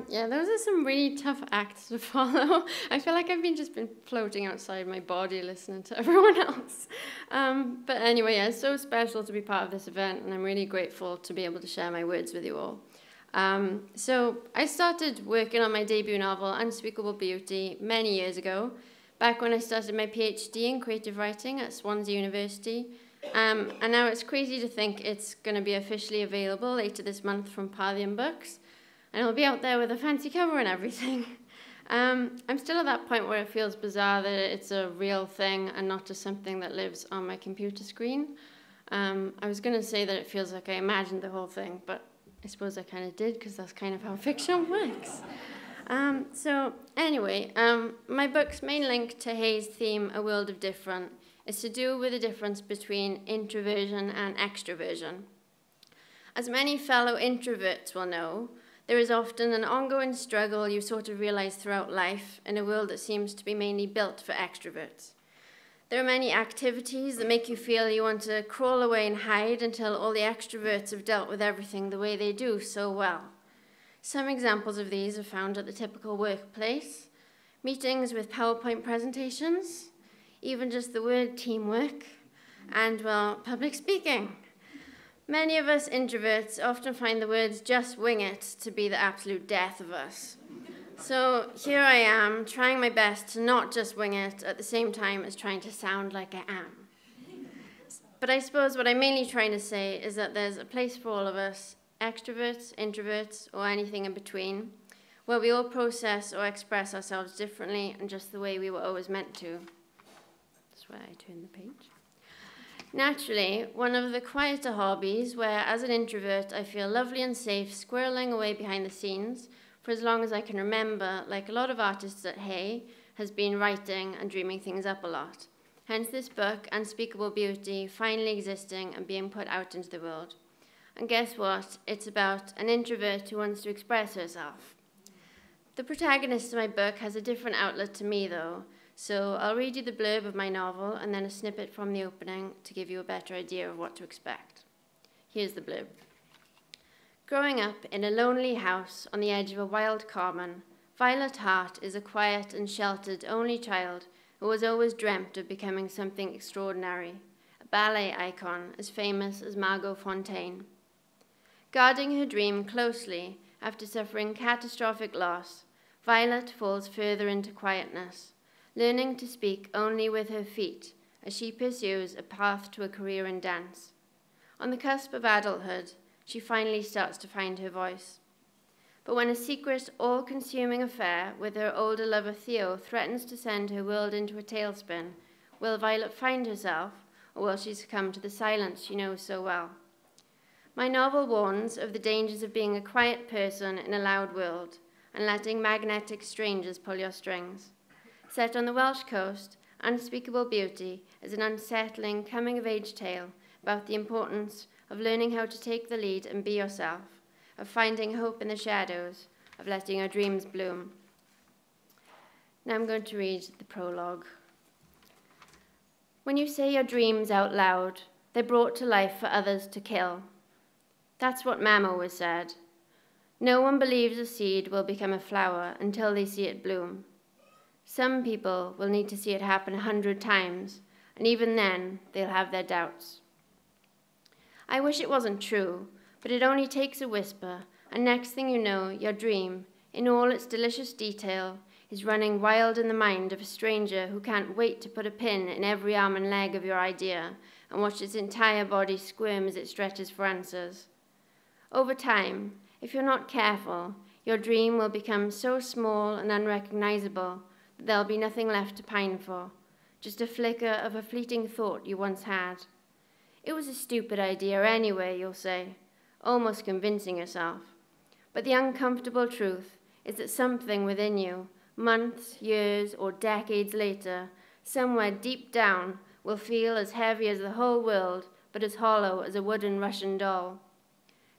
Yeah, those are some really tough acts to follow. I feel like I've just been floating outside my body listening to everyone else. But anyway, yeah, it's so special to be part of this event, and I'm really grateful to be able to share my words with you all. So I started working on my debut novel, Unspeakable Beauty, many years ago, back when I started my PhD in creative writing at Swansea University. And now it's crazy to think it's going to be officially available later this month from Parthian Books. And it'll be out there with a fancy cover and everything. I'm still at that point where it feels bizarre that it's a real thing and not just something that lives on my computer screen. I was going to say that it feels like I imagined the whole thing, but I suppose I kind of did, because that's kind of how fiction works. So anyway, my book's main link to Hay's theme, A World of Different, is to do with the difference between introversion and extroversion. As many fellow introverts will know, there is often an ongoing struggle you sort of realize throughout life in a world that seems to be mainly built for extroverts. There are many activities that make you feel you want to crawl away and hide until all the extroverts have dealt with everything the way they do so well. Some examples of these are found at the typical workplace, meetings with PowerPoint presentations, even just the word teamwork, and, well, public speaking. Many of us introverts often find the words "just wing it" to be the absolute death of us. So here I am, trying my best to not just wing it at the same time as trying to sound like I am. But I suppose what I'm mainly trying to say is that there's a place for all of us, extroverts, introverts, or anything in between, where we all process or express ourselves differently and just the way we were always meant to. That's where I turn the page. Naturally, one of the quieter hobbies where, as an introvert, I feel lovely and safe squirreling away behind the scenes for as long as I can remember, like a lot of artists at Hay, has been writing and dreaming things up a lot. Hence this book, Unspeakable Beauty, finally existing and being put out into the world. And guess what? It's about an introvert who wants to express herself. The protagonist of my book has a different outlet to me, though, so I'll read you the blurb of my novel and then a snippet from the opening to give you a better idea of what to expect. Here's the blurb. Growing up in a lonely house on the edge of a wild common, Violet Hart is a quiet and sheltered only child who has always dreamt of becoming something extraordinary, a ballet icon as famous as Margot Fontaine. Guarding her dream closely after suffering catastrophic loss, Violet falls further into quietness, learning to speak only with her feet as she pursues a path to a career in dance. On the cusp of adulthood, she finally starts to find her voice. But when a secret, all-consuming affair with her older lover Theo threatens to send her world into a tailspin, will Violet find herself, or will she succumb to the silence she knows so well? My novel warns of the dangers of being a quiet person in a loud world and letting magnetic strangers pull your strings. Set on the Welsh coast, Unspeakable Beauty is an unsettling coming-of-age tale about the importance of learning how to take the lead and be yourself, of finding hope in the shadows, of letting your dreams bloom. Now I'm going to read the prologue. When you say your dreams out loud, they're brought to life for others to kill. That's what Mam always said. No one believes a seed will become a flower until they see it bloom. Some people will need to see it happen 100 times, and even then, they'll have their doubts. I wish it wasn't true, but it only takes a whisper, and next thing you know, your dream, in all its delicious detail, is running wild in the mind of a stranger who can't wait to put a pin in every arm and leg of your idea and watch its entire body squirm as it stretches for answers. Over time, if you're not careful, your dream will become so small and unrecognizable that there'll be nothing left to pine for, just a flicker of a fleeting thought you once had. It was a stupid idea anyway, you'll say, almost convincing yourself. But the uncomfortable truth is that something within you, months, years, or decades later, somewhere deep down, will feel as heavy as the whole world, but as hollow as a wooden Russian doll.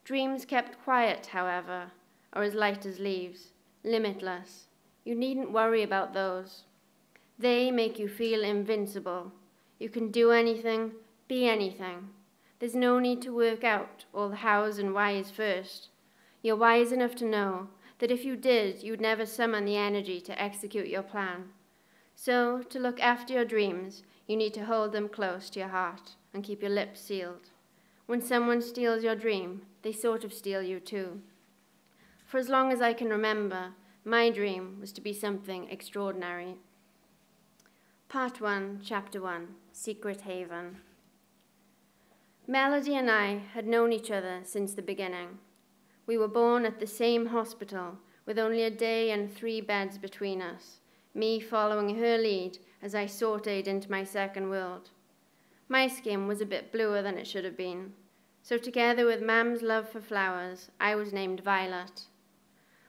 Dreams kept quiet, however, are as light as leaves, limitless. You needn't worry about those. They make you feel invincible. You can do anything, be anything. There's no need to work out all the hows and whys first. You're wise enough to know that if you did, you'd never summon the energy to execute your plan. So, to look after your dreams, you need to hold them close to your heart and keep your lips sealed. When someone steals your dream, they sort of steal you too. For as long as I can remember, my dream was to be something extraordinary. Part 1, Chapter 1, Secret Haven. Melody and I had known each other since the beginning. We were born at the same hospital, with only a day and 3 beds between us, me following her lead as I sauteed into my second world. My skin was a bit bluer than it should have been, so together with Mam's love for flowers, I was named Violet.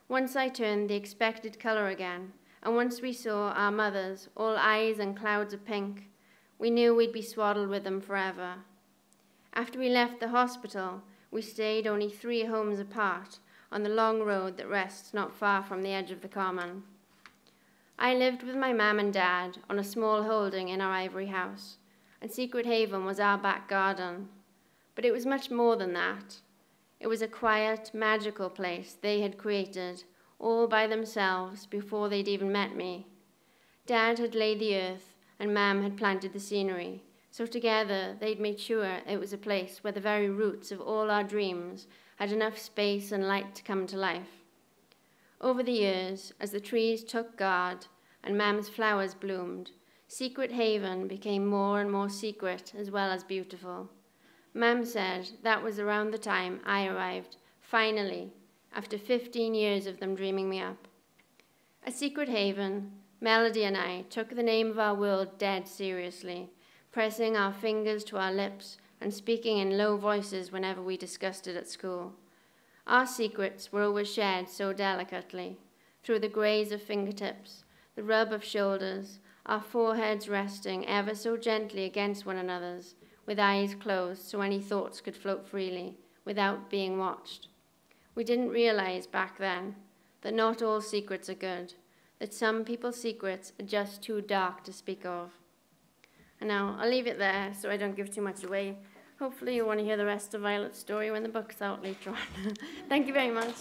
Once I turned the expected colour again, and once we saw our mothers, all eyes and clouds of pink, we knew we'd be swaddled with them forever. After we left the hospital, we stayed only 3 homes apart on the long road that rests not far from the edge of the common. I lived with my Mam and Dad on a small holding in our ivory house, and Secret Haven was our back garden. But it was much more than that. It was a quiet, magical place they had created, all by themselves, before they'd even met me. Dad had laid the earth, and Mam had planted the scenery, so together they'd made sure it was a place where the very roots of all our dreams had enough space and light to come to life. Over the years, as the trees took guard and Mam's flowers bloomed, Secret Haven became more and more secret as well as beautiful. Mam said that was around the time I arrived, finally, after 15 years of them dreaming me up. At Secret Haven, Melody and I took the name of our world dead seriously, pressing our fingers to our lips and speaking in low voices whenever we discussed it at school. Our secrets were always shared so delicately, through the graze of fingertips, the rub of shoulders, our foreheads resting ever so gently against one another's, with eyes closed so any thoughts could float freely, without being watched. We didn't realize back then that not all secrets are good, that some people's secrets are just too dark to speak of. And now, I'll leave it there so I don't give too much away. Hopefully you'll want to hear the rest of Violet's story when the book's out later on. Thank you very much.